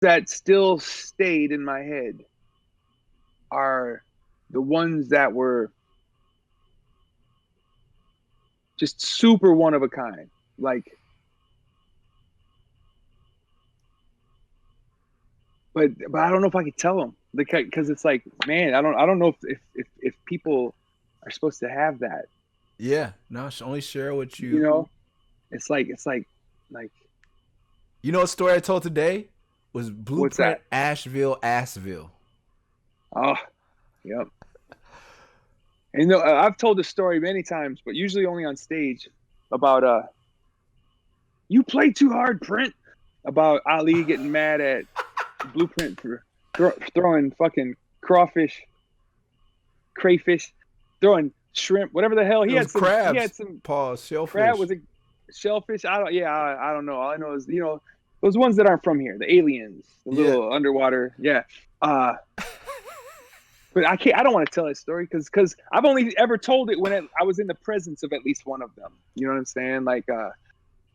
that still stayed in my head are the ones that were just super one of a kind. Like, but I don't know if I could tell them because it's like, man, I don't know if people are supposed to have that. Yeah, no, only share what You you. know, it's like You know what story I told today was what's Blueprint that? Asheville Assville. Oh, yep. And I've told this story many times, but usually only on stage about you play too hard, Print. About Ali getting mad at Blueprint for throwing fucking crawfish, crayfish, throwing shrimp, whatever the hell. It He was had some. He had crabs, some pause, crab. shellfish. Was it shellfish? I don't. Yeah, I don't know. All I know is those ones that aren't from here, the aliens, the Yeah, little underwater. Yeah. Uh, but I can't. I don't want to tell that story because I've only ever told it when I was in the presence of at least one of them. You know what I'm saying? Like,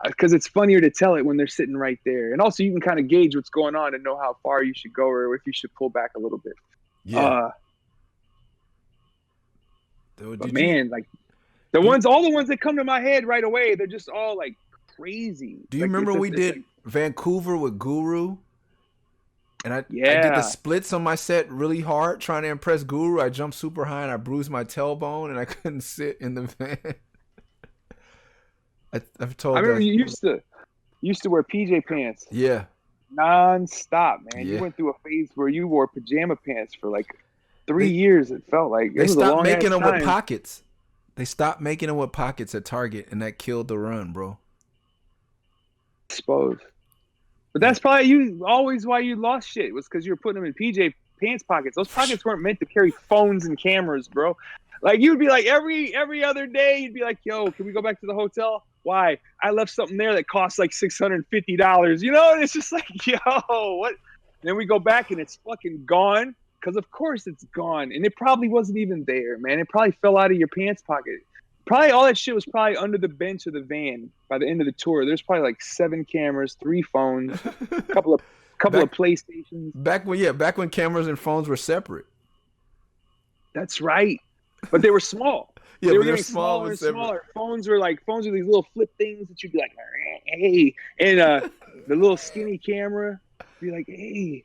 because it's funnier to tell it when they're sitting right there, and also you can kind of gauge what's going on and know how far you should go or if you should pull back a little bit. yeah. Uh, but Did you man, like do you, all the ones that come to my head right away, they're just all like crazy. do you Like remember we it's did like Vancouver with Guru? And I did the yeah. splits on my set really hard trying to impress Guru. I jumped super high and I bruised my tailbone and I couldn't sit in the van. I've I told remember that. you used to wear PJ pants Yeah, non-stop, man. You yeah. went through a phase where you wore pajama pants for like three They years. It felt like it they was a stopped long making ass them with time. pockets. They stopped making them with pockets at Target, and that killed the run, bro. I suppose. But Yeah. that's probably you always why you lost shit was because you were putting them in PJ pants pockets. Those pockets weren't meant to carry phones and cameras, bro. Like you'd be like every other day, you'd be like, "Yo, can we go back to the hotel? Why? I left something there that costs like $650. You know?" And it's just like, "Yo, what?" And then we go back and it's fucking gone because of course it's gone, and it probably wasn't even there, man. It probably fell out of your pants pocket. Probably all that shit was probably under the bench of the van by the end of the tour. There's probably like 7 cameras, 3 phones, couple of couple back of PlayStations. back when cameras and phones were separate. That's right. But they were small. Yeah, They but were they're getting small smaller but and separate. smaller. Phones were these little flip things that you'd be like, hey, and the little skinny camera, be like, hey.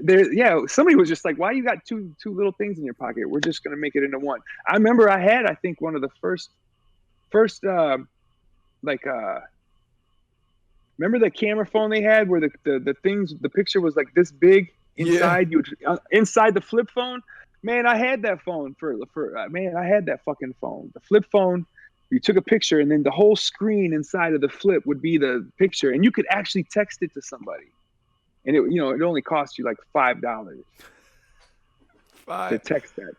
There, yeah. Somebody was just like, "Why you got two little things in your pocket? We're just gonna make it into one." I remember I think one of the first like remember the camera phone they had where the picture was like this big Yeah. inside inside the flip phone. Man, I had that phone for man, I had that fucking phone. The flip phone. You took a picture and then the whole screen inside of the flip would be the picture, and you could actually text it to somebody. And it only cost you like $5 to Five. text that.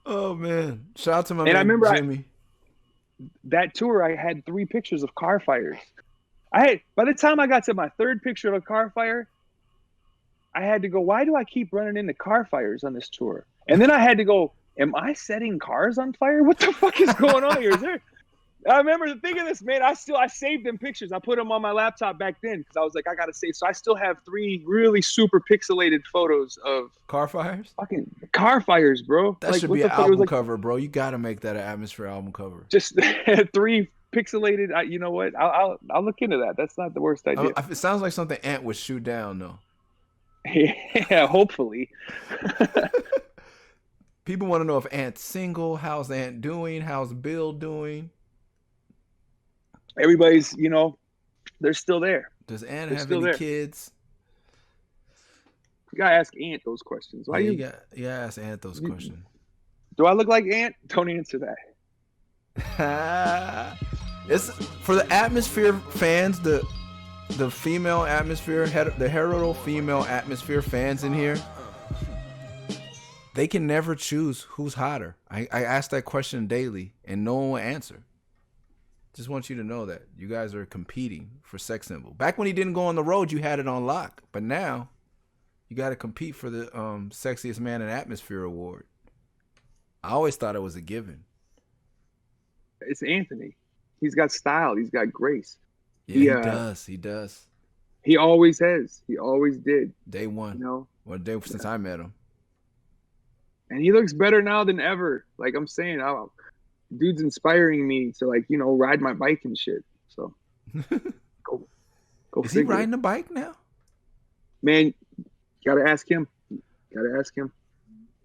Oh man. Shout out to my And I man remember Jimmy. that tour, I had 3 pictures of car fires. I had by the time I got to my third picture of a car fire, I had to go, why do I keep running into car fires on this tour? And then I had to go, am I setting cars on fire? What the fuck is going on here? Is there I remember thinking this, man. I saved them pictures. I put them on my laptop back then because I was like, I gotta save. So I still have 3 really super pixelated photos of Car fires? fucking car fires, bro. That Like should what be an the fuck? It was album like cover, bro. You gotta make that an atmosphere album cover. just 3 pixelated. You know what? I'll look into that. That's not the worst idea. It sounds like something Ant would shoot down though. Yeah, hopefully. People want to know if Ant's single, how's Ant doing, how's Bill doing. Everybody's, they're still there. Does Ant They're have still any there. kids? You gotta ask Ant those questions. Why Yeah, you, you gotta ask Ant those questions. do I look like Ant? Don't answer that. It's for the atmosphere fans, the female atmosphere, the hetero female atmosphere fans in here. They can never choose who's hotter. I ask that question daily, and no one will answer. Just want you to know that you guys are competing for sex symbol. Back when he didn't go on the road, you had it on lock, but now you got to compete for the sexiest man in atmosphere award. I always thought it was a given. It's Anthony. He's got style. He's got grace. Yeah, He he does. He does. He always has. He always did. Day one. You know. Well, day since I met him. And he looks better now than ever. Like I'm saying, dude's inspiring me to like, you know, ride my bike and shit. So go Is figure. he riding a bike now? Man, gotta ask him. Gotta ask him.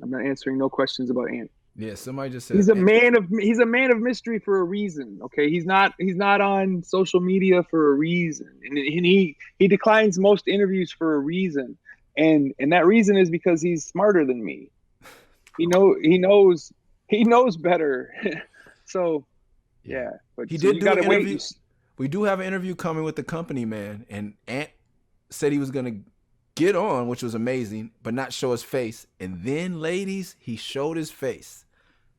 I'm not answering no questions about Ant. Yeah, somebody just said He's a man of mystery for a reason. Okay, he's not on social media for a reason, and he declines most interviews for a reason, and that reason is because he's smarter than me. He knows better. So yeah, but he so did do an interview. We do have an interview coming with the company, man, and Ant said he was gonna get on, which was amazing, but not show his face. And then, ladies, he showed his face.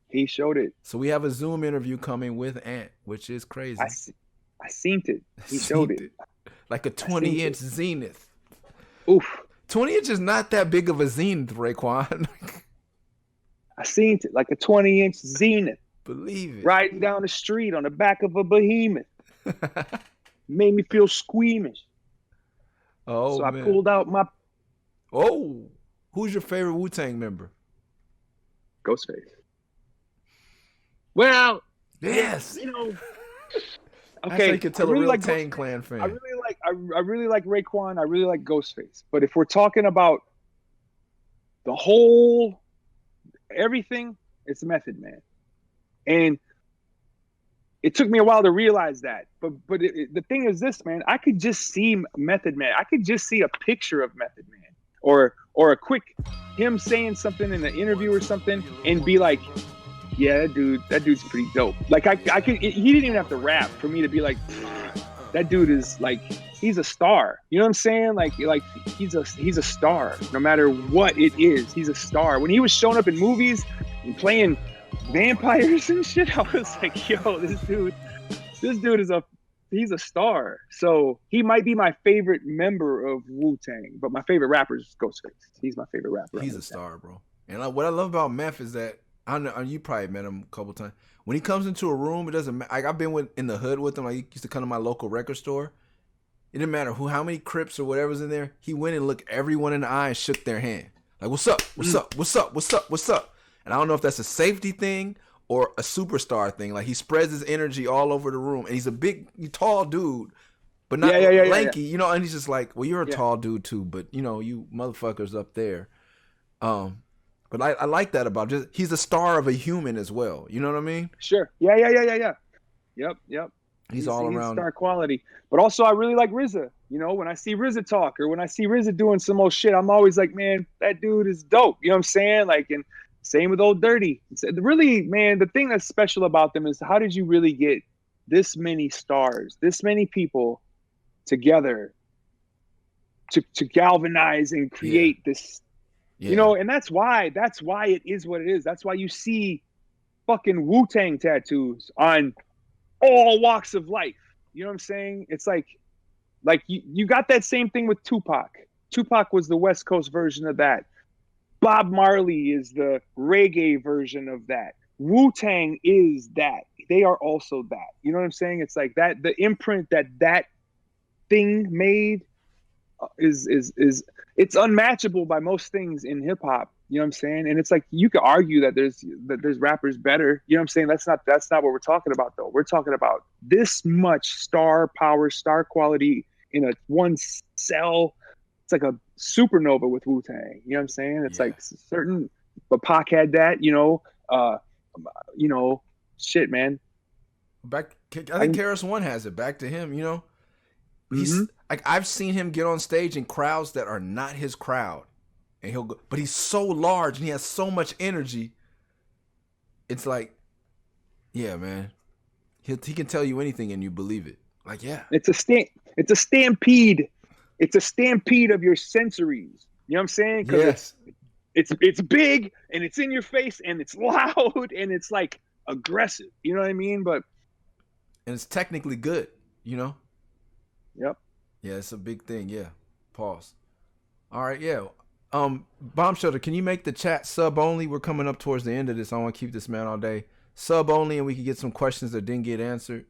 He showed it. So we have a Zoom interview coming with Ant, which is crazy. I seen it. He showed it. Like a 20-inch Zenith. Oof. 20 inch is not that big of a Zenith, Raekwon. I seen it like a 20-inch Zenith. Believe it. Riding down the street on the back of a behemoth. Made me feel squeamish. Oh, so man. I pulled out my... Oh, who's your favorite Wu-Tang member? Ghostface. Well, yes. You know... Okay, okay, you can tell really a real like Tang Clan fan. I really like Raekwon. I really like Ghostface. But if we're talking about the whole everything, it's Method Man. And it took me a while to realize that. But the thing is this, man. I could just see Method Man. I could just see a picture of Method Man, or a quick him saying something in an interview or something, and be like, yeah, that dude's pretty dope. Like I could. He didn't even have to rap for me to be like, that dude is like, he's a star. You know what I'm saying? Like he's a star. No matter what it is, he's a star. When he was showing up in movies and playing vampires and shit, I was like, yo, this dude he's a star. So he might be my favorite member of Wu-Tang, but my favorite rapper is Ghostface. He's my favorite rapper. He's a star, bro. And what I love about Meth is that, I know you probably met him a couple times. When he comes into a room, it doesn't matter. Like, I've been in the hood with him. Like, he used to come to my local record store. It didn't matter how many Crips or whatever's in there. He went and looked everyone in the eye and shook their hand. Like, what's up? What's up? What's up? What's up? What's up? And I don't know if that's a safety thing or a superstar thing. Like, he spreads his energy all over the room. And he's a big, tall dude, but not lanky. You know, and he's just like, well, you're a tall dude too, but, you know, you motherfuckers up there. But I like that about him. He's a star of a human as well. You know what I mean? Sure. Yeah. Yep. He's all around. Star quality. But also, I really like RZA. You know, when I see RZA talk or when I see RZA doing some old shit, I'm always like, man, that dude is dope. You know what I'm saying? Like, and same with Old Dirty. Really, man, the thing that's special about them is how did you really get this many stars, this many people together to galvanize and create this. You know, and that's why it is what it is. That's why you see fucking Wu-Tang tattoos on all walks of life. You know what I'm saying? It's like you got that same thing with Tupac. Tupac was the West Coast version of that. Bob Marley is the reggae version of that. Wu-Tang is that. They are also that. You know what I'm saying? It's like that, the imprint that thing made is it's unmatchable by most things in hip hop. You know what I'm saying? And it's like you could argue that there's rappers better. You know what I'm saying? That's not what we're talking about though. We're talking about this much star power, star quality in a one cell. It's like a supernova with Wu-Tang. You know what I'm saying? It's like certain, but Pac had that. You know, shit, man. I think KRS-One has it. Back to him. You know, he's like, I've seen him get on stage in crowds that are not his crowd, and he'll go, but he's so large and he has so much energy. It's like, yeah, man, he can tell you anything and you believe it. Like, yeah, it's a stampede. It's a stampede of your sensories. You know what I'm saying? Yes. It's big and it's in your face and it's loud and it's like aggressive. You know what I mean? And it's technically good. You know. Yep. Yeah, it's a big thing. Yeah. Pause. All right. Yeah. Bomb Shelter, can you make the chat sub only? We're coming up towards the end of this. I want to keep this man all day. Sub only, and we can get some questions that didn't get answered.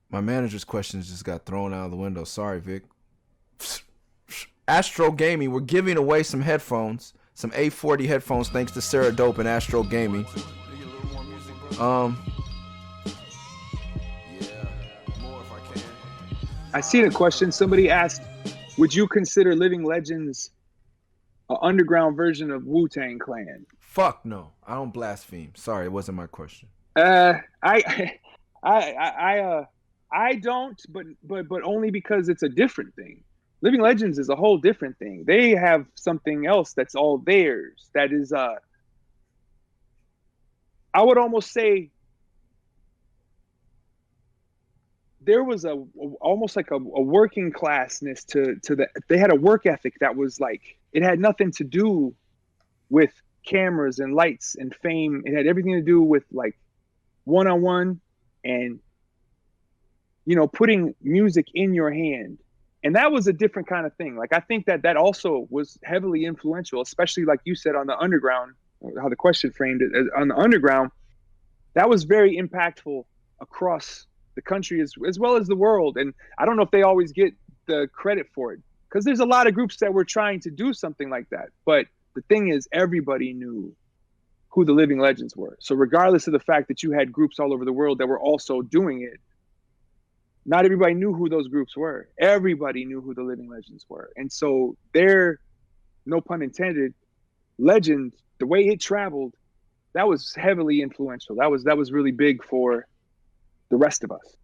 My manager's questions just got thrown out of the window. Sorry, Vic. Astro Gaming, we're giving away some headphones, some A40 headphones, thanks to Sarah Dope and Astro Gaming. I seen a question. Somebody asked, would you consider Living Legends an underground version of Wu-Tang Clan? Fuck no. I don't blaspheme. Sorry, it wasn't my question. I don't, but only because it's a different thing. Living Legends is a whole different thing. They have something else that's all theirs. That is, I would almost say there was almost like a working classness to the. They had a work ethic that was like, it had nothing to do with cameras and lights and fame. It had everything to do with like one-on-one and, you know, putting music in your hand. And that was a different kind of thing. Like, I think that also was heavily influential, especially like you said on the underground, how the question framed it on the underground. That was very impactful across the country as well as the world. And I don't know if they always get the credit for it, because there's a lot of groups that were trying to do something like that. But the thing is, everybody knew who the Living Legends were. So regardless of the fact that you had groups all over the world that were also doing it, not everybody knew who those groups were. Everybody knew who the Living Legends were. And so their, no pun intended, legend, the way it traveled, that was heavily influential. That was really big for the rest of us,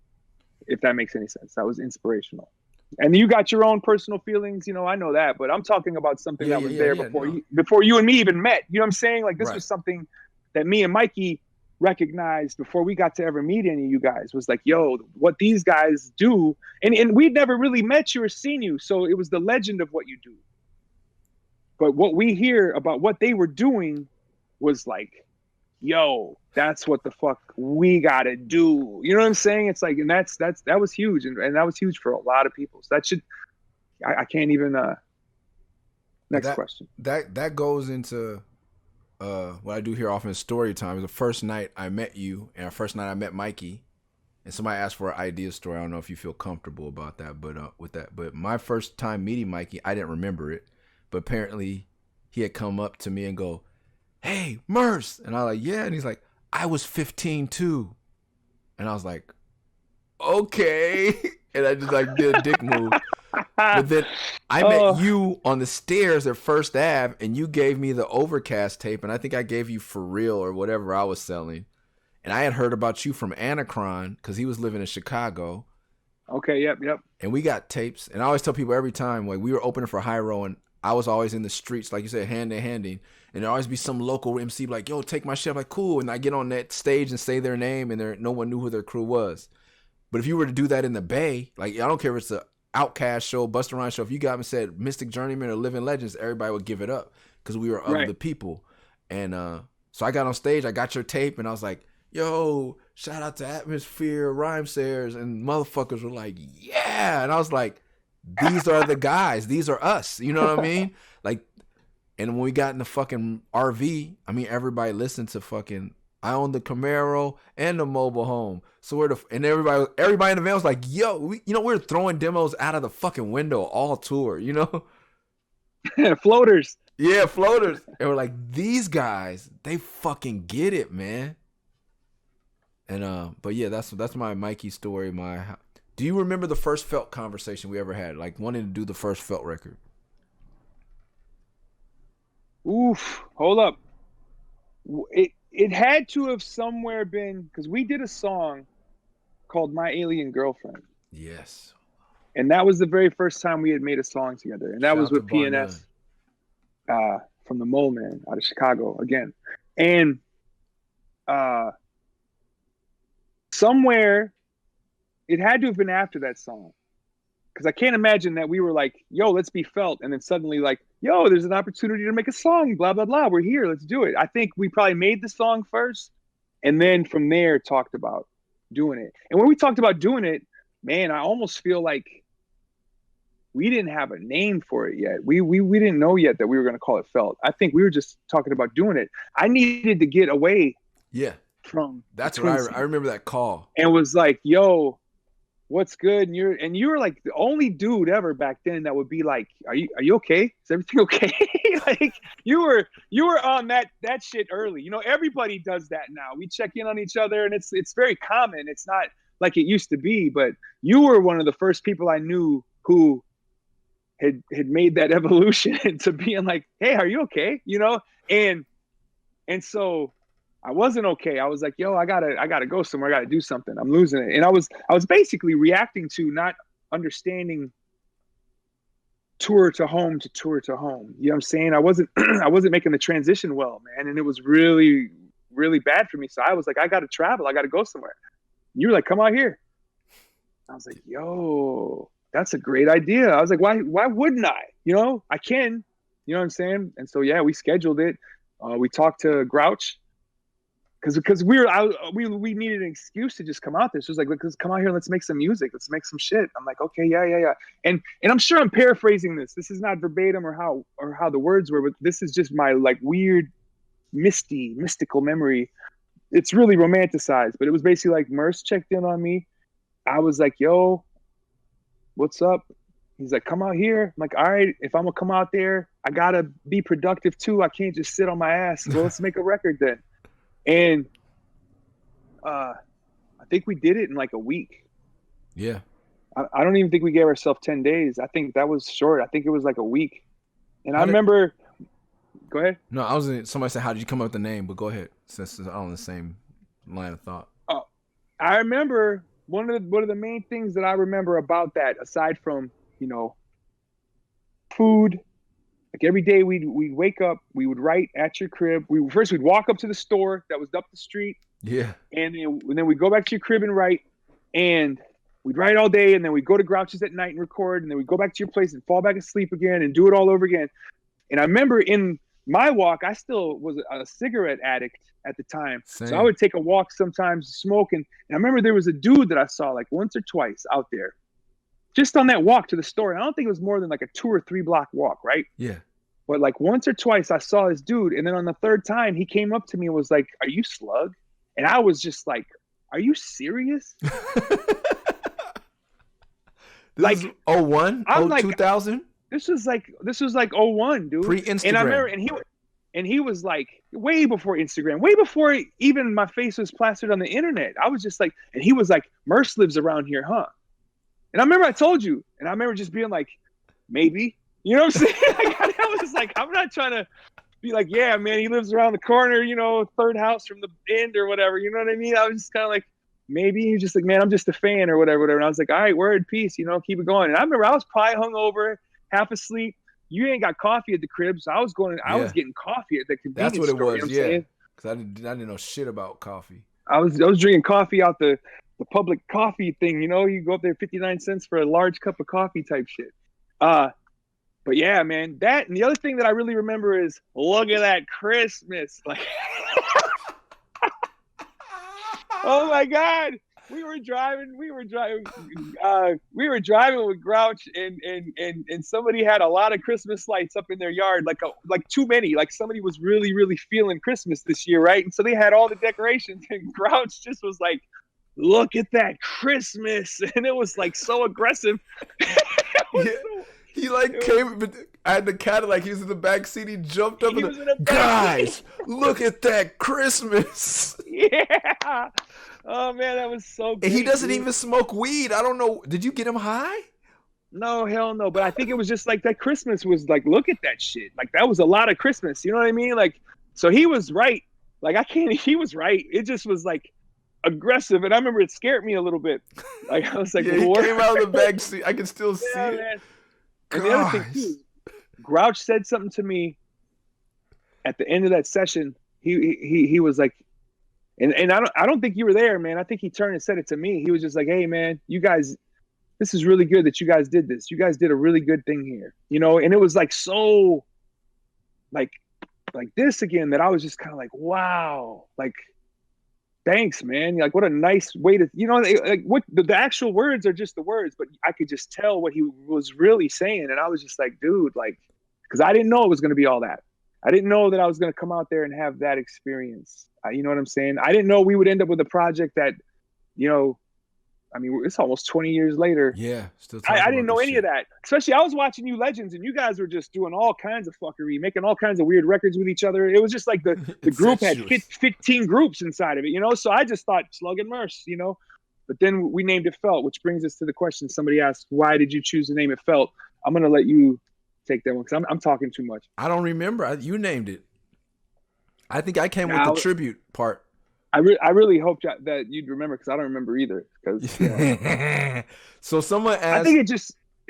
if that makes any sense. That was inspirational. And you got your own personal feelings, you know, I know that, but I'm talking about something that was there before you and me even met. You know what I'm saying? Like, this was something that me and Mikey recognized before we got to ever meet any of you guys. Was like, yo, what these guys do, and we'd never really met you or seen you, so it was the legend of what you do. But what we hear about what they were doing was like, yo, that's what the fuck we gotta do. You know what I'm saying? It's like, and that was huge, and that was huge for a lot of people. So that should, I can't even. Next question. That goes into what I do here often is story time. The first night I met you, and the first night I met Mikey, and somebody asked for an idea story. I don't know if you feel comfortable about that, but with that, but my first time meeting Mikey, I didn't remember it, but apparently he had come up to me and go, "Hey, Murs," and I was like, "Yeah," and he's like, "I was 15 too," and I was like, "Okay," and I just like did a dick move. But then I met you on the stairs at First Ave, and you gave me the Overcast tape, and I think I gave you For Real or whatever I was selling. And I had heard about you from Anacron because he was living in Chicago. Okay, yep. And we got tapes, and I always tell people every time, like, we were opening for Hyro, and I was always in the streets, like you said, hand in handing, and there'd always be some local MC like, "Yo, take my shit." I'm like, "Cool," and I get on that stage and say their name, and no one knew who their crew was. But if you were to do that in the Bay, like, I don't care if it's a Outcast show, Busta Rhymes show, if you got me said Mystic Journeyman or Living Legends, everybody would give it up because we were of the people. And so I got on stage, I got your tape, and I was like, "Yo, shout out to Atmosphere, Rhyme Sayers," and motherfuckers were like, "Yeah," and I was like, "These are the guys, these are us," you know what I mean? Like, and when we got in the fucking RV, I mean, everybody listened to fucking I own the Camaro and the mobile home. So and everybody in the van was like, "Yo, we're throwing demos out of the fucking window all tour, you know?" Floaters. Yeah, floaters. And we're like, these guys, they fucking get it, man. And but yeah, that's my Mikey story. Do you remember the first Felt conversation we ever had? Like, wanting to do the first Felt record? Oof, hold up. It had to have somewhere been, because we did a song called My Alien Girlfriend. Yes. And that was the very first time we had made a song together. And that was with PNS from the Mole Man out of Chicago again. And somewhere it had to have been after that song. Because I can't imagine that we were like, "Yo, let's be Felt," and then suddenly like, "Yo, there's an opportunity to make a song, blah, blah, blah. We're here, let's do it." I think we probably made the song first, and then from there talked about doing it. And when we talked about doing it, man, I almost feel like we didn't have a name for it yet. We didn't know yet that we were going to call it Felt. I think we were just talking about doing it. I needed to get away from that's what I remember that call. And was like, "Yo, what's good? And you were like the only dude ever back then that would be like, are you okay? Is everything okay? Like you were on that shit early. You know, everybody does that now. We check in on each other, and it's very common. It's not like it used to be, but you were one of the first people I knew who had made that evolution to being like, hey, are you okay? You know, and so I wasn't okay. I was like, yo, I gotta go somewhere. I gotta do something. I'm losing it. And I was basically reacting to not understanding tour to home to tour to home. You know what I'm saying? I wasn't I wasn't making the transition well, man. And it was really, really bad for me. So I was like, I gotta travel. I gotta go somewhere. You were like, come out here. I was like, yo, that's a great idea. I was like, why wouldn't I? You know, I can. You know what I'm saying? And so yeah, we scheduled it. We talked to Grouch because we needed an excuse to just come out there. So it was like, let's come out here and let's make some music. Let's make some shit. I'm like, okay, yeah. And I'm sure I'm paraphrasing this. This is not verbatim or how the words were, but this is just my like weird, mystical memory. It's really romanticized, but it was basically like Murs checked in on me. I was like, yo, what's up? He's like, come out here. I'm like, all right, if I'm gonna come out there, I gotta be productive too. I can't just sit on my ass. Well, let's make a record then. And I think we did it in like a week. Yeah. I don't even think we gave ourselves 10 days. I think that was short. I think it was like a week. And I remember, go ahead. No, somebody said, how did you come up with the name? But go ahead, since it's all in the same line of thought. I remember one of the main things that I remember about that, aside from, you know, food, like every day we'd wake up, we would write at your crib. We'd walk up to the store that was up the street. Yeah. And then we'd go back to your crib and write, and we'd write all day, and then we'd go to Grouch's at night and record, and then we'd go back to your place and fall back asleep again and do it all over again. And I remember in my walk, I still was a cigarette addict at the time. Same. So I would take a walk sometimes smoking. And I remember there was a dude that I saw like once or twice out there just on that walk to the store. And I don't think it was more than like a 2 or 3 block walk, right? Yeah. But like once or twice I saw this dude. And then on the third time he came up to me and was like, are you Slug? And I was just like, are you serious? Like 01? I'm like, 2000? This was like 01, dude. Pre-Instagram. And I remember, and he was like way before Instagram, way before even my face was plastered on the internet. I was just like, and he was like, Murs lives around here, huh? And I remember I told you, and I remember just being like, maybe, you know what I'm saying? I was like, I'm not trying to be like, yeah, man, he lives around the corner, you know, third house from the end or whatever. You know what I mean? I was just kind of like, maybe. You're just like, man, I'm just a fan or whatever. And I was like, all right, word, peace, you know, keep it going. And I remember I was probably hungover, half asleep. You ain't got coffee at the crib, so I was getting coffee at the convenience That's what it store, was, you know yeah. Because I didn't know shit about coffee. I was drinking coffee out the public coffee thing, you know. You go up there 59 cents for a large cup of coffee type shit. But yeah, man, that and the other thing that I really remember is look at that Christmas. Like oh my God. We were driving with Grouch and somebody had a lot of Christmas lights up in their yard, like too many, like somebody was really, really feeling Christmas this year. Right. And so they had all the decorations and Grouch just was like, look at that Christmas. And it was like so aggressive. He like came, I had the Cadillac, he was in the back seat, he jumped up and guys, look at that Christmas. Yeah. Oh man, that was so good. And he doesn't even smoke weed. I don't know. Did you get him high? No, hell no. But I think it was just like that Christmas was like, look at that shit. Like that was a lot of Christmas. You know what I mean? Like, so he was right. Like he was right. It just was like aggressive. And I remember it scared me a little bit. Like I was like, yeah, he came out of the back seat. I can still see it. Man. And the other thing too, Grouch said something to me at the end of that session. He was like, and I don't think you were there, man. I think he turned and said it to me. He was just like, hey man, you guys, this is really good that you guys did this. You guys did a really good thing here, you know. And it was like so like this again, that I was just kind of like, wow, like thanks, man. Like what a nice way to, you know, like what the actual words are just the words, but I could just tell what he was really saying. And I was just like, dude, like, because I didn't know it was going to be all that. I didn't know that I was going to come out there and have that experience. You know what I'm saying? I didn't know we would end up with a project that, you know, I mean, it's almost 20 years later. Yeah, still talking I about didn't know this any shit. of that. Especially, I was watching you Legends, and you guys were just doing all kinds of fuckery, making all kinds of weird records with each other. It was just like the group had 15 groups inside of it, you know? So I just thought Slug and Murs, you know? But then we named it Felt, which brings us to the question somebody asked, why did you choose to name it Felt? I'm going to let you take that one because I'm talking too much. I don't remember. You named it. I think I came with Now, the tribute part. I really hope that you'd remember because I don't remember either. Because you know, so someone asked. I think it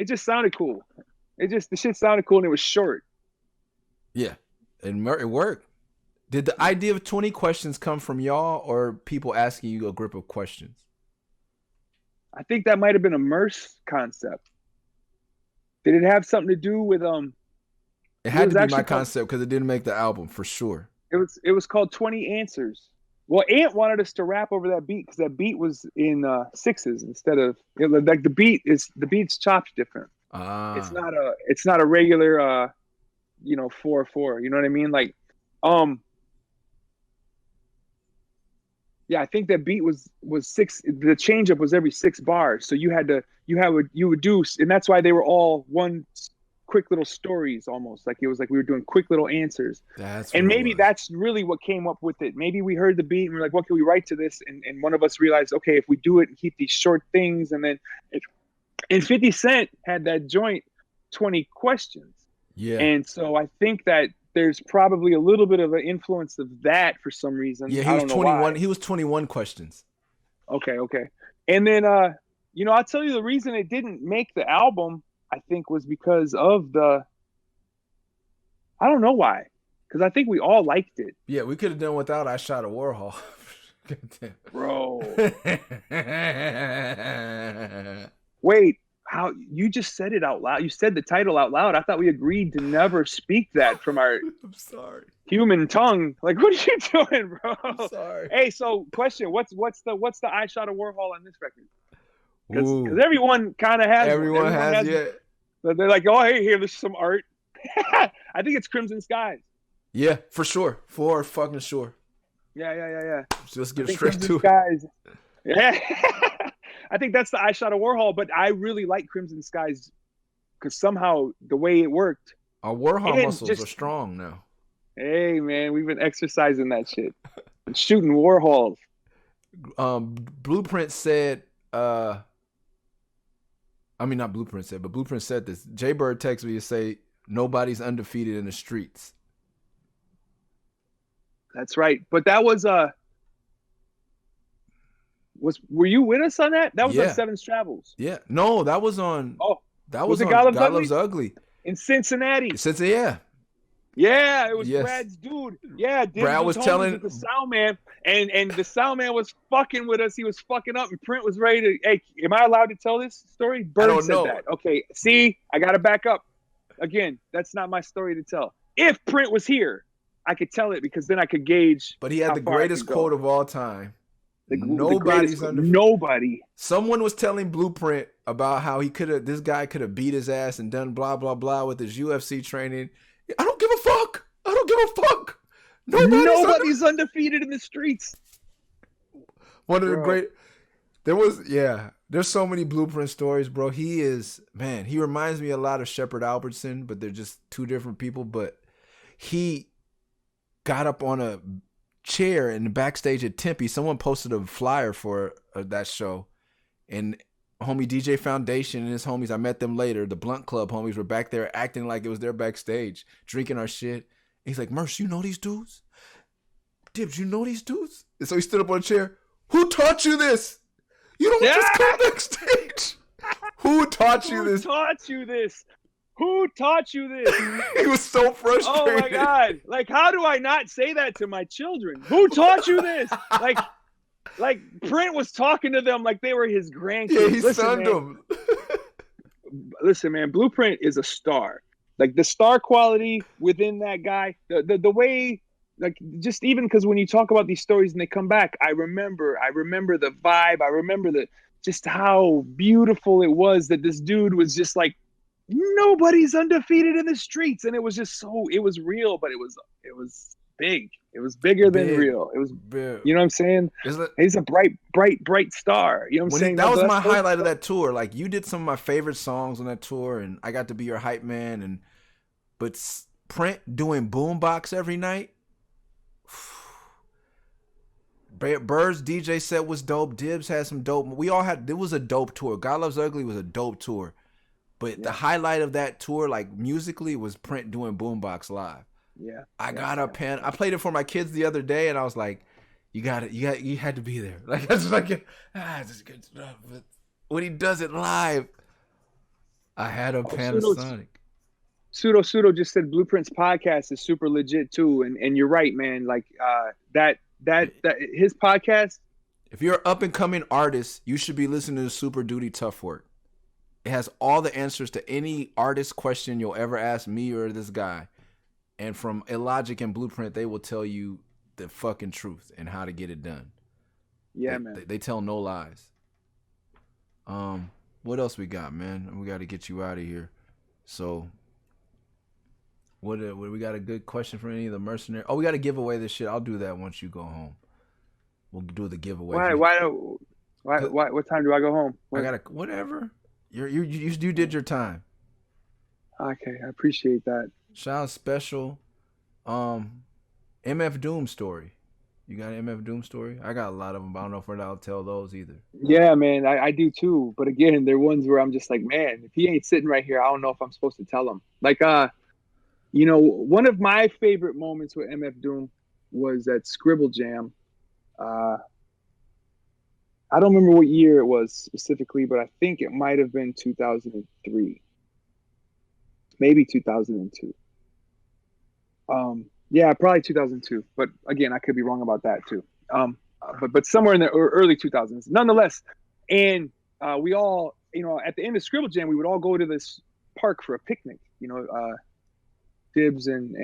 just sounded cool. The shit sounded cool and it was short. Yeah, and it worked. Did the idea of 20 questions come from y'all or people asking you a group of questions? I think that might have been a Murs concept. Did it have something to do with It had to be my concept because it didn't make the album for sure. It was called 20 Answers. Well, Ant wanted us to rap over that beat because that beat was in sixes instead of like the beat's chopped different. It's not a regular 4/4. You know what I mean? Like, yeah, I think that beat was six. The change up was every 6 bars, so you would do, and that's why they were all one quick little stories almost. Like it was like we were doing quick little answers. And maybe that's really what came up with it. Maybe we heard the beat and we're like, what can we write to this? And one of us realized, okay, if we do it and keep these short things, and then and 50 Cent had that joint 20 questions. Yeah. And so I think that there's probably a little bit of an influence of that for some reason. Yeah, he was 21. He was 21 questions. Okay. And then I'll tell you the reason it didn't make the album, I think, was because of I don't know why. Because I think we all liked it. Yeah, we could have done without I Shot a Warhol. Bro. Wait, how you just said it out loud? You said the title out loud. I thought we agreed to never speak that from our I'm sorry. Human tongue. Like, what are you doing, bro? I'm sorry. Hey, so question, what's the I Shot a Warhol on this record? Because everyone kind of has. Everyone has, yeah. They're like, oh, hey, here, there's some art. I think it's Crimson Skies. Yeah, for sure. For fucking sure. Yeah. Just get straight to it. Yeah. I think that's the I Shot a Warhol, but I really like Crimson Skies because somehow the way it worked. Our Warhol muscles are strong now. Hey, man, we've been exercising that shit. And shooting Warhols. Blueprint said, not Blueprint said, but Blueprint said this. Jay Bird texted me to say, nobody's undefeated in the streets. That's right. But that was were you with us on that? That was on Seven's Travels. Yeah. No, that was on that was on God Loves Ugly. In Cincinnati. Yeah. Yeah, it was Brad's dude. Yeah, Brad was telling the sound man, and the sound man was fucking with us. He was fucking up, and Print was ready to. Hey, am I allowed to tell this story? Bird said that. Okay, see, I got to back up. Again, that's not my story to tell. If Print was here, I could tell it because then I could gauge. But he had the greatest quote of all time. Nobody. Someone was telling Blueprint about how this guy could have beat his ass and done blah blah blah with his UFC training. I don't give a fuck. Nobody's undefeated in the streets. One of the great. There's so many Blueprint stories, bro. He reminds me a lot of Shepard Albertson, but they're just two different people. But he got up on a chair in the backstage at Tempe. Someone posted a flyer for that show, and homie DJ Foundation and his homies, I met them later, the Blunt Club homies, were back there acting like it was their backstage, drinking our shit. And he's like, Murs, you know these dudes? Dibs, you know these dudes? And so he stood up on a chair. Who taught you this? You don't just come backstage. Who taught you this? Who taught you this? He was so frustrated. Oh my God. Like, how do I not say that to my children? Who taught you this? Like Print was talking to them like they were his grandkids. Yeah, he sunned them. Listen, man, Blueprint is a star. Like the star quality within that guy, the way, like, just even because when you talk about these stories and they come back, I remember the vibe. I remember just how beautiful it was that this dude was just like, nobody's undefeated in the streets. And it was just it was real, but it was big. It was bigger than Big, real. It was, big. you know what I'm saying? It's like, He's a bright star. You know what I'm when saying? that was my That's highlight of that tour. Like, you did some of my favorite songs on that tour, and I got to be your hype man. But Print doing boombox every night. Bird's DJ set was dope. Dibs had some dope. We all had. It was a dope tour. God Loves Ugly was a dope tour. But the highlight of that tour, like musically, was Print doing boombox live. Yeah. I got a pen. I played it for my kids the other day, and I was like, "You got it. You had to be there." Like, that's like, it's good stuff. But when he does it live, I had a Panasonic. Pseudo just said Blueprints podcast is super legit too, and you're right, man. Like that his podcast. If you're an up and coming artist, you should be listening to Super Duty Tough Work. It has all the answers to any artist question you'll ever ask me or this guy. And from Illogic and Blueprint, they will tell you the fucking truth and how to get it done. Yeah, man. They tell no lies. What else we got, man? We got to get you out of here. So, what we got a good question for any of the mercenaries? Oh, we got to give away this shit. I'll do that once you go home. We'll do the giveaway. Why? What time do I go home? I gotta whatever. You did your time. Okay, I appreciate that. Shout out special. MF Doom story. You got an MF Doom story? I got a lot of them, but I don't know if I'll tell those either. Yeah, man, I do too. But again, they're ones where I'm just like, man, if he ain't sitting right here, I don't know if I'm supposed to tell him. Like, one of my favorite moments with MF Doom was at Scribble Jam. I don't remember what year it was specifically, but I think it might have been 2003, maybe 2002. Yeah, probably 2002. But again, I could be wrong about that too. But somewhere in the early 2000s, nonetheless. And we all, at the end of Scribble Jam, we would all go to this park for a picnic. Dibs and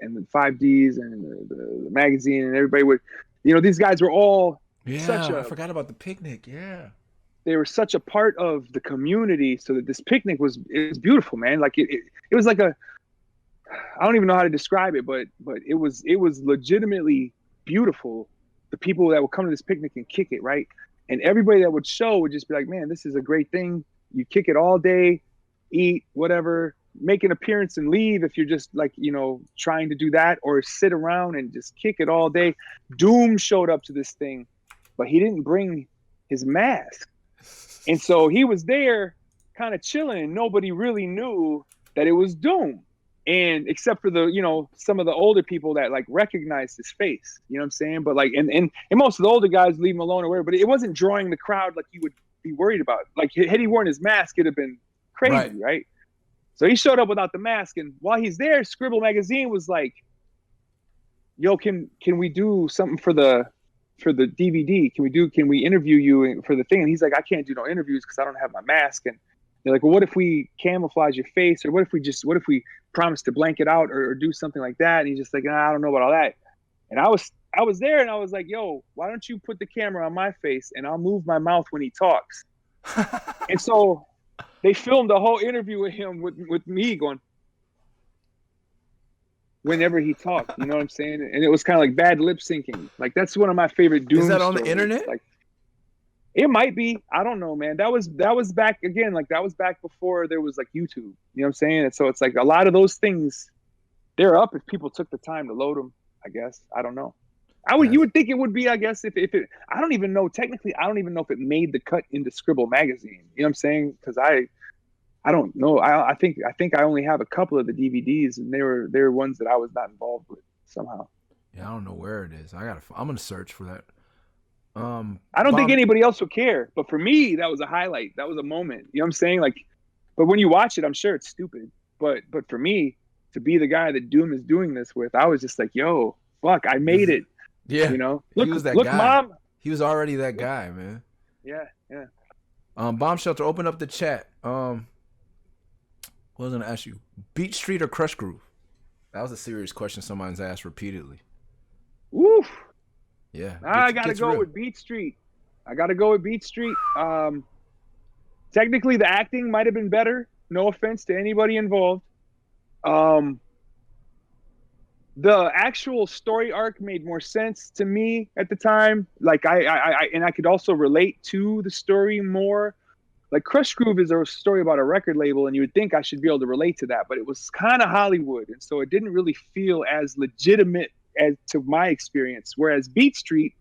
the 5Ds and the magazine, and everybody would, these guys were all. Yeah, I forgot about the picnic. Yeah, they were such a part of the community, so that this picnic was beautiful, man. Like it was like I don't even know how to describe it, but it was legitimately beautiful. The people that would come to this picnic and kick it, right? And everybody that would show would just be like, man, this is a great thing. You kick it all day, eat, whatever, make an appearance and leave if you're just like, trying to do that, or sit around and just kick it all day. Doom showed up to this thing, but he didn't bring his mask. And so he was there kind of chilling, and nobody really knew that it was Doom. And except for the, some of the older people that like recognized his face, you know what I'm saying? But like, and most of the older guys leave him alone or whatever, but it wasn't drawing the crowd like you would be worried about. Like had he worn his mask, it'd have been crazy, right? So he showed up without the mask. And while he's there, Scribble Magazine was like, yo, can we do something for the DVD? Can we interview you for the thing? And he's like, I can't do no interviews because I don't have my mask. And they're like, well, what if we camouflage your face? Or what if we promise to blank it out or do something like that? And he's just like, I don't know about all that. And I was there and I was like, yo, why don't you put the camera on my face and I'll move my mouth when he talks? And so they filmed a whole interview with him with me going, whenever he talked, you know what I'm saying? And it was kind of like bad lip syncing. Like that's one of my favorite Doom. Is that on stories. the internet? Like, it might be. I don't know, man. That was back again. Like that was back before there was like YouTube. You know what I'm saying? And so it's like a lot of those things, they're up if people took the time to load them. I guess. I don't know. You would think it would be. I guess if it. I don't even know. Technically, I don't even know if it made the cut into Scribble Magazine. You know what I'm saying? Because I don't know. I think I only have a couple of the DVDs, and they were ones that I was not involved with somehow. Yeah, I don't know where it is. I'm gonna search for that. I don't think anybody else would care, but for me, that was a highlight. That was a moment. You know what I'm saying? Like, but when you watch it, I'm sure it's stupid. But for me, to be the guy that Doom is doing this with, I was just like, yo, fuck, I made it. Yeah, Look, he was that look, guy. Mom. He was already that guy, man. Yeah. Bomb Shelter, open up the chat. What was I gonna ask you? Beat Street or Crush Groove? That was a serious question someone's asked repeatedly. Woof. Yeah. I gotta go with Beat Street. Technically, the acting might have been better. No offense to anybody involved. the actual story arc made more sense to me at the time. Like and I could also relate to the story more. Like Crush Groove is a story about a record label, and you would think I should be able to relate to that, but it was kind of Hollywood, and so it didn't really feel as legitimate as to my experience. Whereas Beat Street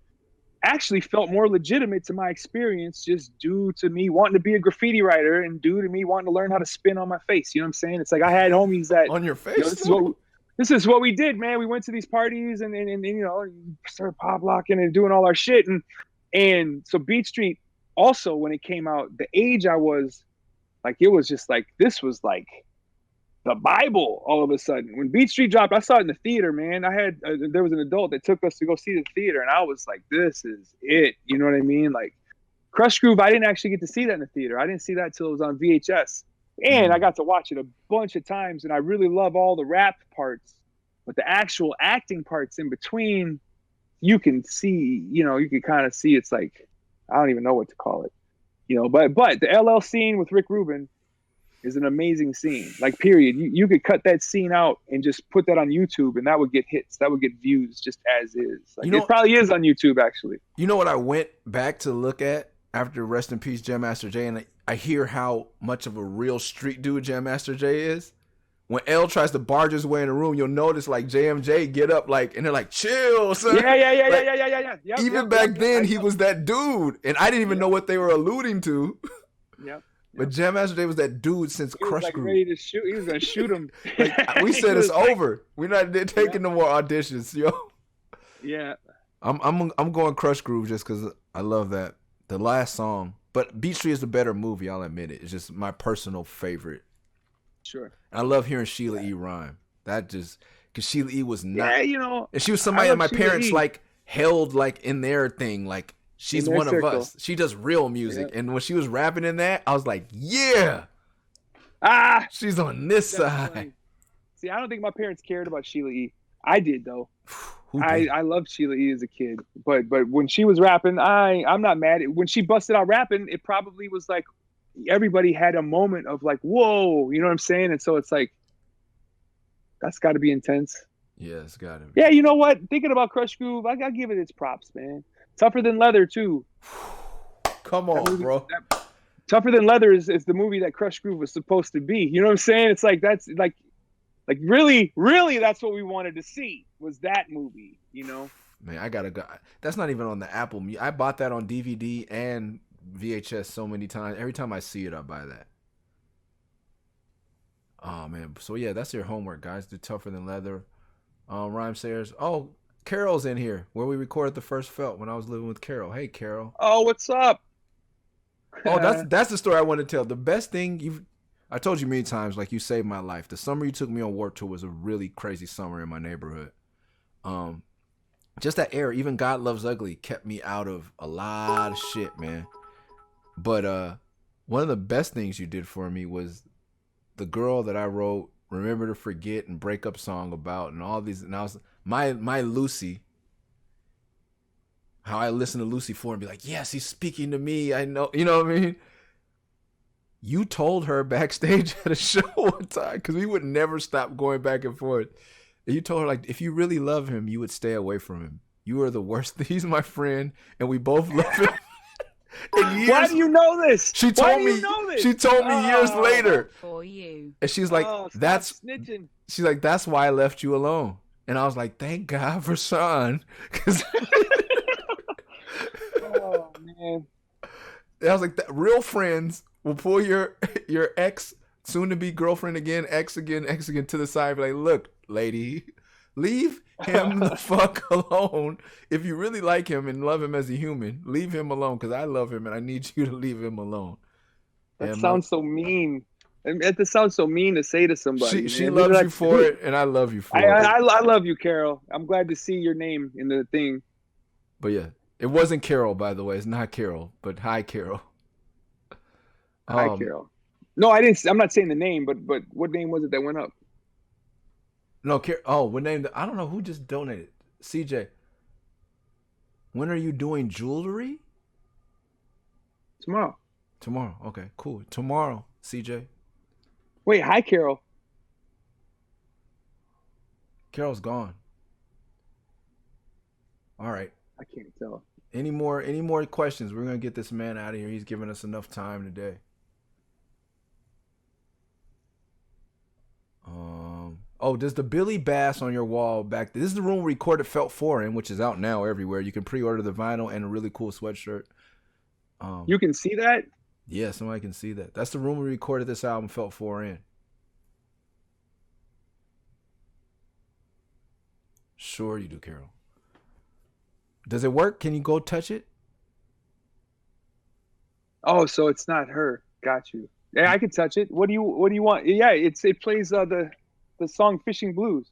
actually felt more legitimate to my experience, just due to me wanting to be a graffiti writer and due to me wanting to learn how to spin on my face. You know what I'm saying? It's like I had homies that On your face? This is what we did, man. We went to these parties and you know, started pop locking and doing all our shit. And so Beat Street, also when it came out, the age I was, like, it was just like, this was like the Bible all of a sudden. When Beat Street dropped, I saw it in the theater, man. I had, there was an adult that took us to go see the theater, and I was like, this is it. You know what I mean? Like, Crush Groove, I didn't actually get to see that in the theater. I didn't see that till it was on VHS. And I got to watch it a bunch of times, and I really love all the rap parts, but the actual acting parts in between, you can see, you know, you can kind of see, it's like, I don't even know what to call it, you know, but the LL scene with Rick Rubin is an amazing scene. Like, period. You could cut that scene out and just put that on YouTube, and that would get hits. That would get views just as is. Like, you know, it probably is on YouTube, actually. You know what I went back to look at after Rest in Peace Jam Master Jay, and I hear how much of a real street dude Jam Master Jay is. When L tries to barge his way in the room, you'll notice like JMJ get up, like, and they're like, chill, son. Yeah. Even back then, he was that dude, and I didn't even know what they were alluding to. Yep. But Jam Master Jay was that dude since Crush like Groove. Ready to shoot. He was gonna shoot him. Like, we said it's over. We're not taking no more auditions, yo. Yeah. I'm going Crush Groove just because I love that. The last song. But Beat Street is the better movie, I'll admit it. It's just my personal favorite. Sure. I love hearing Sheila E. rhyme. That just, because Sheila E. was not. Yeah, you know. And she was somebody that my parents like held like in their thing. Like, she's one of us. She does real music. Yeah. And when she was rapping in that, I was like, yeah. She's on this side. Funny. See, I don't think my parents cared about Sheila E. I did, though. I loved Sheila E. as a kid. But when she was rapping, I'm not mad. When she busted out rapping, it probably was like, everybody had a moment of like, whoa, you know what I'm saying? And so it's like, that's got to be intense. Yeah, it's got to be. Yeah, you know what? Thinking about Crush Groove, I got to give it its props, man. Tougher Than Leather, too. Come on, bro. Tougher Than Leather is the movie that Crush Groove was supposed to be. You know what I'm saying? It's like, that's like really, really, that's what we wanted to see, was that movie, you know? Man, I got to go. That's not even on the Apple. I bought that on DVD and VHS so many times. Every time I see it, I buy that. Oh man, so yeah, that's your homework, guys. Do Tougher Than Leather. Rhyme Sayers. Oh, Carol's in here where we recorded the first Felt when I was living with Carol. Hey, Carol. Oh, what's up? Oh, that's the story I want to tell. The best thing I told you many times, like, you saved my life. The summer you took me on Warped Tour was a really crazy summer in my neighborhood. Just that era, even God Loves Ugly kept me out of a lot of shit, man. But one of the best things you did for me was the girl that I wrote Remember to Forget and Breakup song about, and all these, and I was my Lucy, how I listen to Lucy 4 and be like, yes, he's speaking to me. I know, you know what I mean? You told her backstage at a show one time, because we would never stop going back and forth. And you told her, like, if you really love him, you would stay away from him. You are the worst. He's my friend, and we both love him. Why do you know this? She told me. She told me years later. For you. And she's like, "That's." Snitching. She's like, "That's why I left you alone." And I was like, "Thank God for Sean." Oh man. I was like, real friends will pull your ex, soon to be girlfriend again, ex again to the side. Be like, look, lady, leave him the fuck alone. If you really like him and love him as a human, leave him alone, because I love him and I need you to leave him alone. That sounds so mean. It sounds so mean to say to somebody. She loves you for it, and I love you for it. I love you, Carol. I'm glad to see your name in the thing. But yeah, it wasn't Carol, by the way. It's not Carol, but hi, Carol. Hi, Carol. No, I didn't. I'm not saying the name, but what name was it that went up? No, what name? I don't know who just donated. CJ. When are you doing jewelry? Tomorrow. Tomorrow. Okay, cool. Tomorrow, CJ. Wait, hi, Carol. Carol's gone. All right. I can't tell. Any more questions? We're gonna get this man out of here. He's giving us enough time today. Oh, does the Billy Bass on your wall back? This is the room we recorded Felt 4 in, which is out now everywhere. You can pre-order the vinyl and a really cool sweatshirt. You can see that? Yeah, somebody can see that. That's the room we recorded this album Felt 4 in. Sure you do, Carol. Does it work? Can you go touch it? Oh, so it's not her. Got you. Yeah, I could touch it. What do you want? Yeah, it plays the song Fishing Blues.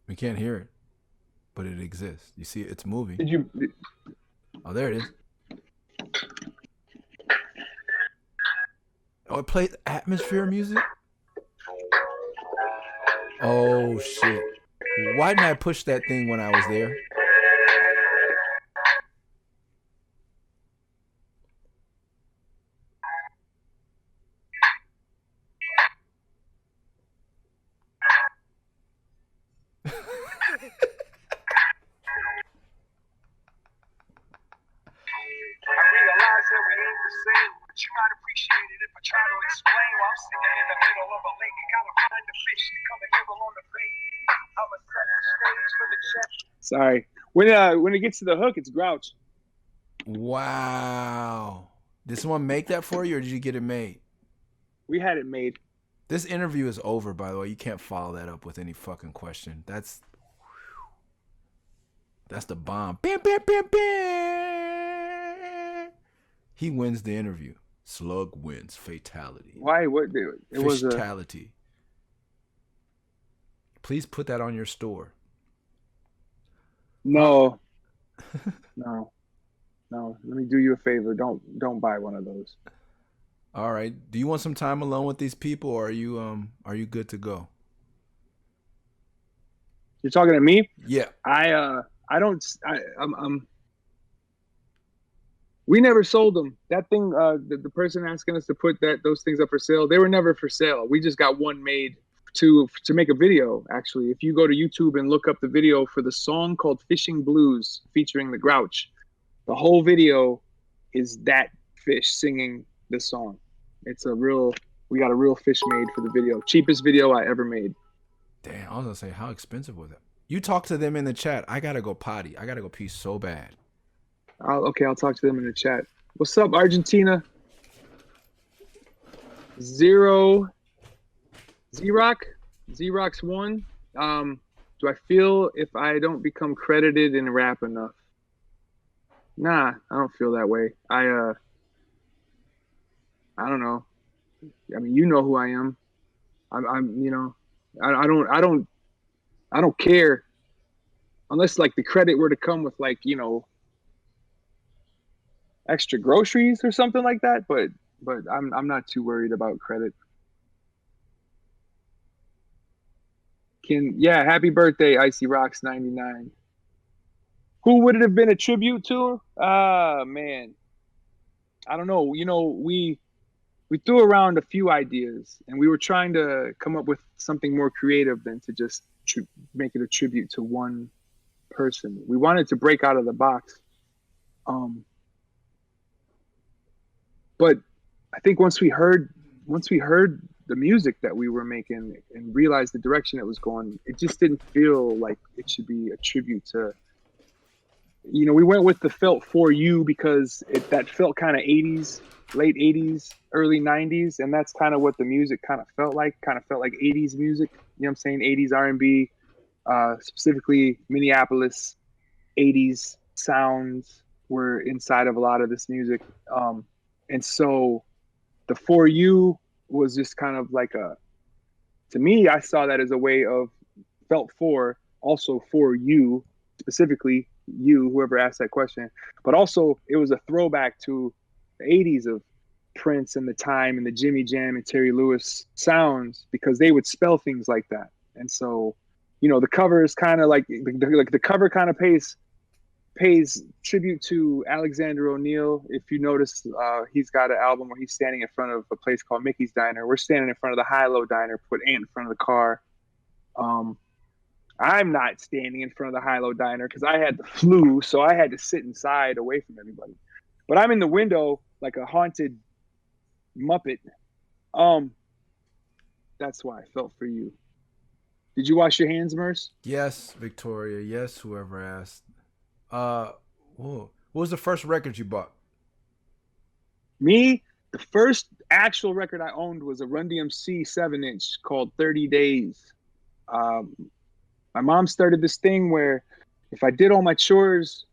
We can't hear it, but it exists. You see, it's moving. Did you? Oh, there it is. Oh, it plays atmosphere music? Oh, shit. Why didn't I push that thing when I was there? You might appreciate it if I try to explain why I'm sitting in the middle of a lake and gotta find a fish to come and nibble on the bait. I'ma set the stage for the check. Sorry. When it gets to the hook, it's Grouch. Wow. Did someone make that for you, or did you get it made? We had it made. This interview is over, by the way. You can't follow that up with any fucking question. That's the bomb. Bam, bam, bam, bam. He wins the interview. Slug wins. Fatality. Why? What? It was a fatality. Please put that on your store. No. No. Let me do you a favor. Don't buy one of those. All right. Do you want some time alone with these people, or are you good to go? You're talking to me? Yeah. We never sold them. That thing, the person asking us to put those things up for sale, they were never for sale. We just got one made to make a video. Actually, if you go to YouTube and look up the video for the song called "Fishing Blues" featuring the Grouch, the whole video is that fish singing the song. We got a real fish made for the video. Cheapest video I ever made. Damn, I was gonna say, how expensive was it? You talk to them in the chat. I gotta go potty. I gotta go pee so bad. I'll talk to them in the chat. What's up, Argentina? Xerox 1. Do I feel if I don't become credited in rap enough? Nah, I don't feel that way. I don't know. I mean, you know who I am. I don't care unless like the credit were to come with like, extra groceries or something like that, but I'm not too worried about credit. Happy birthday, Icy Rocks 99. Who would it have been a tribute to? Man, I don't know. We threw around a few ideas, and we were trying to come up with something more creative than to just make it a tribute to one person. We wanted to break out of the box. But I think once we heard the music that we were making and realized the direction it was going, it just didn't feel like it should be a tribute to. We went with the Felt For You because that felt kind of 80s, late 80s, early 90s, and that's kind of what the music kind of felt like 80s music. You know what I'm saying? 80s R&B, specifically Minneapolis 80s sounds were inside of a lot of this music. And so the For You was just kind of like to me, I saw that as a way of Felt For, also for you, specifically you, whoever asked that question. But also it was a throwback to the 80s of Prince and the Time and the Jimmy Jam and Terry Lewis sounds, because they would spell things like that. And so, the cover is kind of like the cover kind of pays pays tribute to Alexander O'Neal. If you notice, he's got an album where he's standing in front of a place called Mickey's Diner. We're standing in front of the High-Low Diner, put Ant in front of the car. I'm not standing in front of the High-Low Diner because I had the flu, so I had to sit inside away from everybody. But I'm in the window like a haunted Muppet. That's why I felt for you. Did you wash your hands, Murs? Yes, Victoria. Yes, whoever asked. Whoa. What was the first record you bought? Me, the first actual record I owned was a Run DMC 7-inch called 30 Days. My mom started this thing where if I did all my chores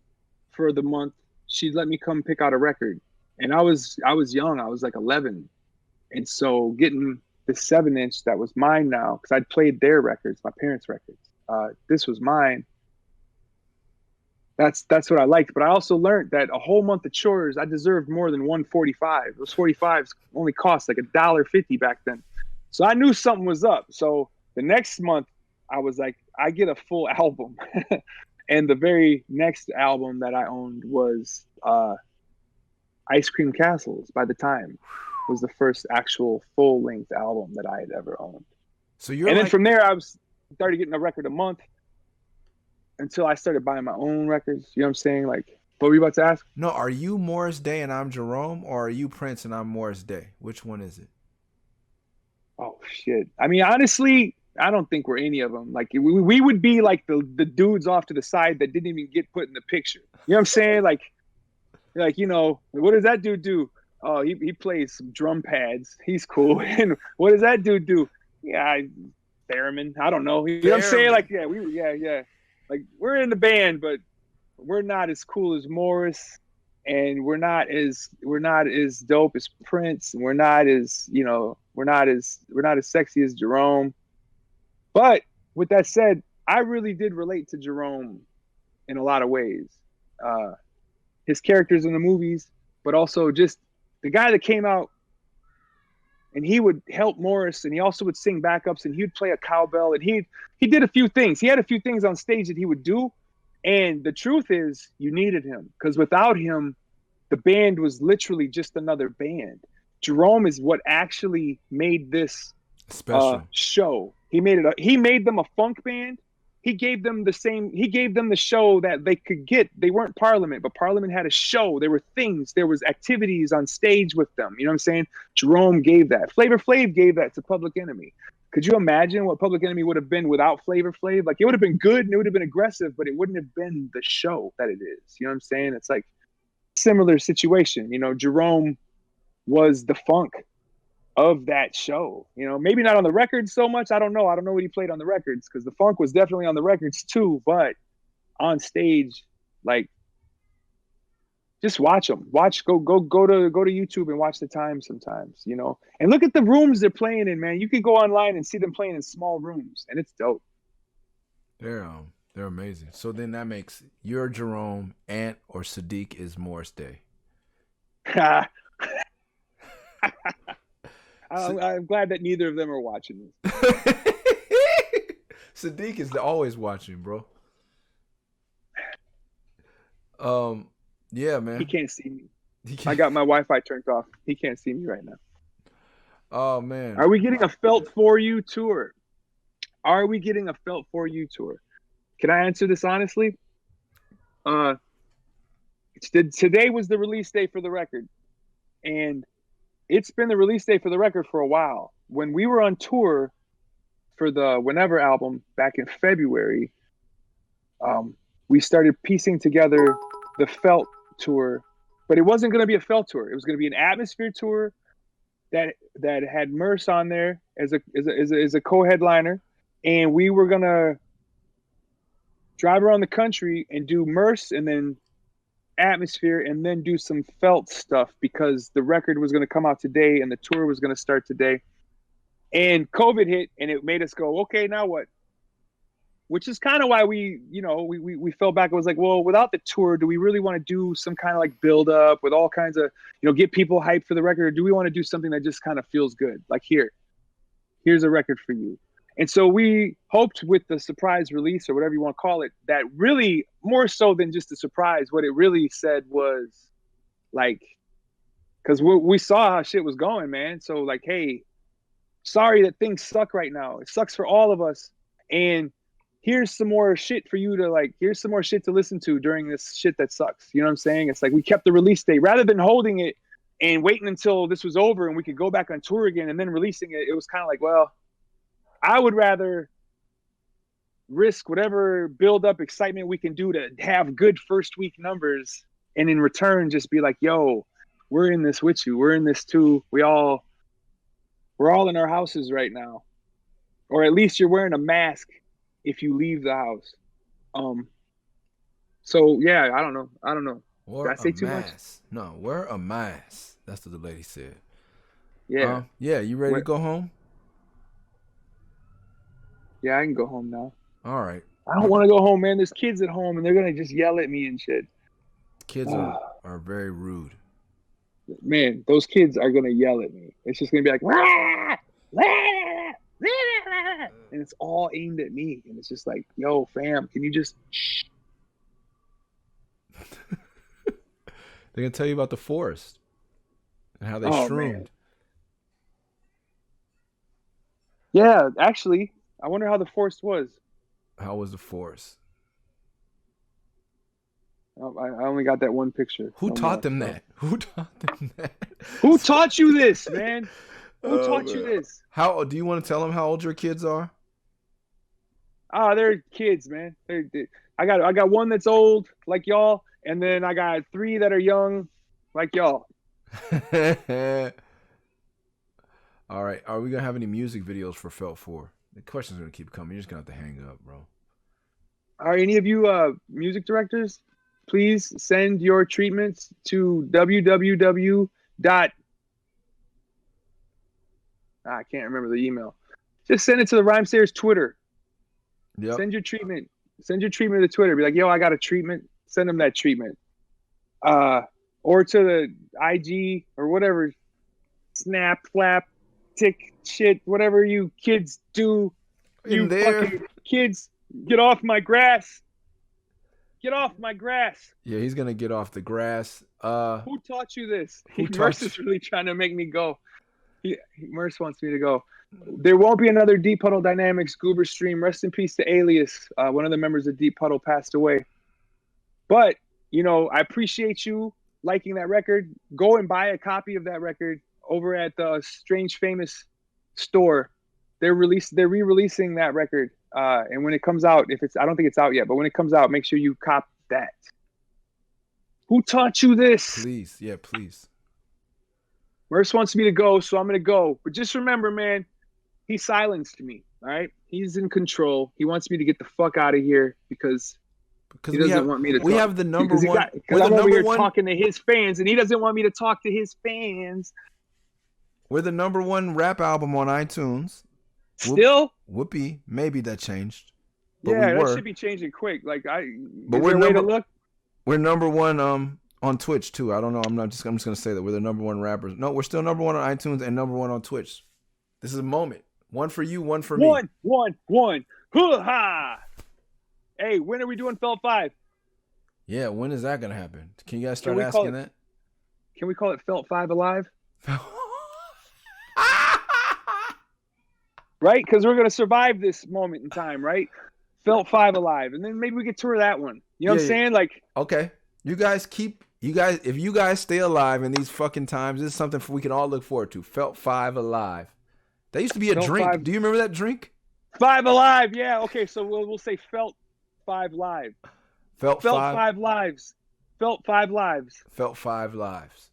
for the month, she'd let me come pick out a record. And I was young. I was like 11. And so getting this 7-inch that was mine now, because I'd played their records, my parents' records. This was mine. That's what I liked. But I also learned that a whole month of chores, I deserved more than 145. Those 45s only cost like $1.50 back then. So I knew something was up. So the next month, I was like, I get a full album. And the very next album that I owned was Ice Cream Castles by the time. Was the first actual full-length album that I had ever owned. So you're and then from there, I started getting a record a month until I started buying my own records. You know what I'm saying? Like, what were you about to ask? No, are you Morris Day and I'm Jerome, or are you Prince and I'm Morris Day? Which one is it? Oh, shit. I mean, honestly, I don't think we're any of them. Like, we would be like the dudes off to the side that didn't even get put in the picture. You know what I'm saying? Like, you know, what does that dude do? Oh, he plays some drum pads. He's cool. And what does that dude do? Yeah, theremin. I don't know. You know what I'm saying? Like, yeah. Like, we're in the band, but we're not as cool as Morris, and we're not as dope as Prince, and we're not as sexy as Jerome. But with that said, I really did relate to Jerome in a lot of ways. His characters in the movies, but also just the guy that came out and he would help Morris, and he also would sing backups, and he would play a cowbell, and he did a few things. He had a few things on stage that he would do. And the truth is you needed him, because without him, the band was literally just another band. Jerome is what actually made this special show. He made them a funk band. He gave them the show that they could get. They weren't Parliament, but Parliament had a show. There were things, there was activities on stage with them. You know what I'm saying? Jerome gave that. Flavor Flav gave that to Public Enemy. Could you imagine what Public Enemy would have been without Flavor Flav? Like, it would have been good and it would have been aggressive, but it wouldn't have been the show that it is. You know what I'm saying? It's like similar situation. You know, Jerome was the funk of that show. You know, maybe not on the records so much. I don't know what he played on the records, because the funk was definitely on the records too, but on stage, like, just watch them. Go to YouTube and watch the time sometimes, you know, and look at the rooms they're playing in, man. You can go online and see them playing in small rooms, and it's dope. They're amazing. So then that makes your Jerome, Ant, or Sadiq is Morris Day. I'm glad that neither of them are watching this. Sadiq is always watching, bro. Yeah, man. He can't see me. I got my Wi-Fi turned off. He can't see me right now. Oh, man. Are we getting a Felt For You tour? Are we getting a Felt For You tour? Can I answer this honestly? Today was the release day for the record. And it's been the release day for the record for a while. When we were on tour for the Whenever album back in February, we started piecing together the Felt tour, but it wasn't going to be a Felt tour. It was going to be an Atmosphere tour that had Murs on there as a co-headliner, and we were going to drive around the country and do Murs and then Atmosphere and then do some Felt stuff, because the record was going to come out today and the tour was going to start today. And COVID hit and it made us go, okay, now what? Which is kind of why we fell back. It was like, well, without the tour, do we really want to do some kind of like build up with all kinds of, get people hyped for the record? Or do we want to do something that just kind of feels good? Like, here's a record for you. And so we hoped with the surprise release or whatever you want to call it, that really more so than just a surprise, what it really said was like, because we saw how shit was going, man. So like, hey, sorry that things suck right now. It sucks for all of us. And here's some more shit for you to like, here's some more shit to listen to during this shit that sucks. You know what I'm saying? It's like we kept the release date rather than holding it and waiting until this was over and we could go back on tour again and then releasing it. It was kind of like, well, I would rather risk whatever build up excitement we can do to have good first week numbers, and in return just be like, yo, we're in this with you, we're in this too, we're all in our houses right now, or at least you're wearing a mask if you leave the house. So yeah, I don't know Wear did I say a too much? mask. No, wear a mask. That's what the lady said. Yeah. Yeah, you ready to go home? Yeah, I can go home now. All right. I don't want to go home, man. There's kids at home and they're gonna just yell at me and shit. Kids are very rude. Man, those kids are gonna yell at me. It's just gonna be like, "Wah! Wah! Wah!" And it's all aimed at me. And it's just like, yo, fam, can you just shh? They're gonna tell you about the forest and how they shroomed. Man. Yeah, actually, I wonder how the forest was. How was the forest? I only got that one picture. Who taught them that? Who taught them that? Who taught you this, man? Who taught you this? How do you want to tell them how old your kids are? They're kids, man. I got one that's old like y'all, and then I got 3 that are young like y'all. All right. Are we gonna have any music videos for Felt 4? The questions are gonna keep coming. You're just gonna have to hang up, bro. Are any of you music directors? Please send your treatments to www. I can't remember the email. Just send it to the Rhymesayers Twitter. Yep. Send your treatment. Send your treatment to Twitter. Be like, yo, I got a treatment. Send them that treatment. Or to the IG or whatever. Snap, flap, tick, shit, whatever you kids do. You fucking kids, get off my grass. Get off my grass. Yeah, he's gonna get off the grass. Who taught you this? Murs is really trying to make me go. Murs wants me to go. There won't be another Deep Puddle Dynamics Goober stream. Rest in peace to Alias. One of the members of Deep Puddle passed away. But, you know, I appreciate you liking that record. Go and buy a copy of that record over at the Strange Famous store. They're re-releasing that record. And when it comes out, I don't think it's out yet, but when it comes out, make sure you cop that. Who taught you this? Please. Yeah, please. Murs wants me to go, so I'm going to go. But just remember, man, he silenced me, all right? He's in control. He wants me to get the fuck out of here because he doesn't want me to talk. We have the number one. Because I'm over here talking to his fans, and he doesn't want me to talk to his fans. We're the number 1 rap album on iTunes. Still? Whoopee. Maybe that changed. But yeah, that should be changing quick. Like, but is there a way to look? We're number 1 on Twitch too. I don't know. I'm just gonna say that we're the number 1 rappers. No, we're still number 1 on iTunes and number 1 on Twitch. This is a moment. One for you, one for me. One. Hoo-ha! Hey, when are we doing Felt 5? Yeah, when is that gonna happen? Can you guys start asking that? Can we call it Felt 5 Alive? Right? Because we're gonna survive this moment in time, right? Felt 5 Alive, and then maybe we could tour that one. You know what I'm saying? Like, okay, if you guys stay alive in these fucking times, this is something we can all look forward to. Felt 5 Alive. That used to be a drink. Do you remember that drink? 5 Alive, yeah. Okay, so we'll say Felt 5 Live. Felt 5 Lives. Felt 5 Lives. Felt 5 Lives.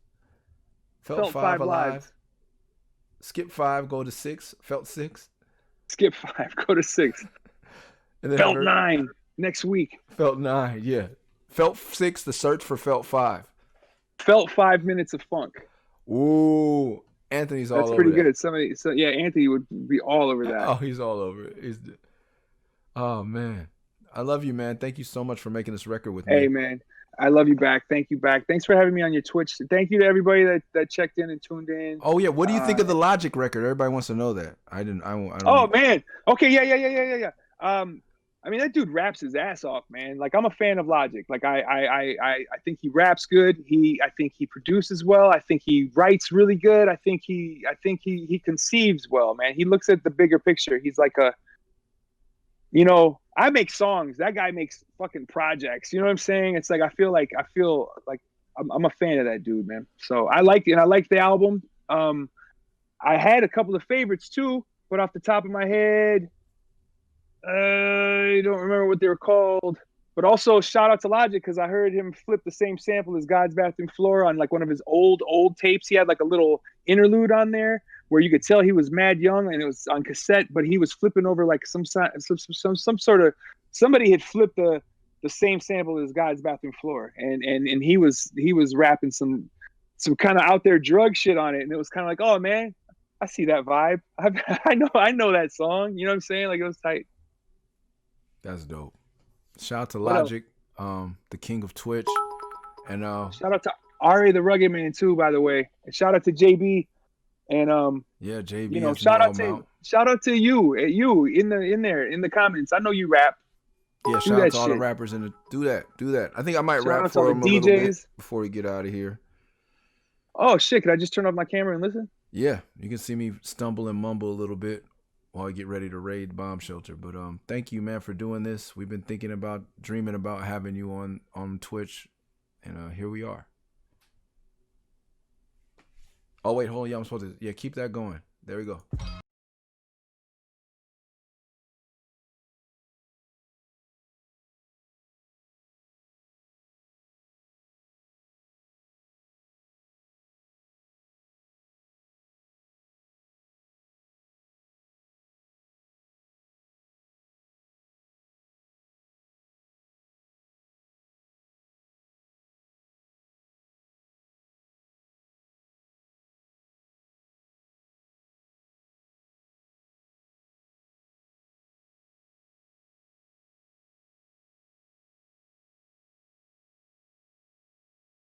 Felt 5 Lives. Skip 5, go to 6. Felt 6. Skip 5, go to 6. And then Felt 9 next week. Felt 9, yeah. Felt 6, the search for Felt 5. Felt 5 minutes of funk. Ooh, Anthony's all over that. That's pretty good. Anthony would be all over that. Oh, he's all over it. Oh, man. I love you, man. Thank you so much for making this record with me. Hey, man. I love you back. Thank you back. Thanks for having me on your Twitch. Thank you to everybody that checked in and tuned in. Oh yeah, what do you think of the Logic record? Everybody wants to know that. I don't. Oh man. Okay. Yeah. I mean, that dude raps his ass off, man. Like, I'm a fan of Logic. Like, I think he raps good. I think he produces well. I think he writes really good. I think he conceives well, man. He looks at the bigger picture. He's like I make songs. That guy makes fucking projects. You know what I'm saying? It's like I feel like I'm a fan of that dude, man. So I like the album. I had a couple of favorites too, but off the top of my head, I don't remember what they were called. But also shout out to Logic because I heard him flip the same sample as God's Bathroom Floor on like one of his old tapes. He had like a little interlude on there where you could tell he was mad young and it was on cassette, but he was flipping over like some sort of, somebody had flipped the same sample as God's Bathroom Floor, and he was rapping some kind of out there drug shit on it, and it was kind of like, oh man, I see that vibe. I know that song. You know what I'm saying? Like, it was tight. That's dope. Shout out to Logic, the king of Twitch, and shout out to Ari the Rugged Man too, by the way. And shout out to JB, and yeah, JB. Shout out to you in the comments. I know you rap. Yeah, shout out to all the rappers in the do that. I think I might rap for him a little bit before we get out of here. Oh shit! Could I just turn off my camera and listen? Yeah, you can see me stumble and mumble a little bit while I get ready to raid bomb shelter. But thank you, man, for doing this. We've been dreaming about having you on Twitch, and here we are. Oh wait, hold on. Yeah, I'm supposed to. Yeah, keep that going. There we go.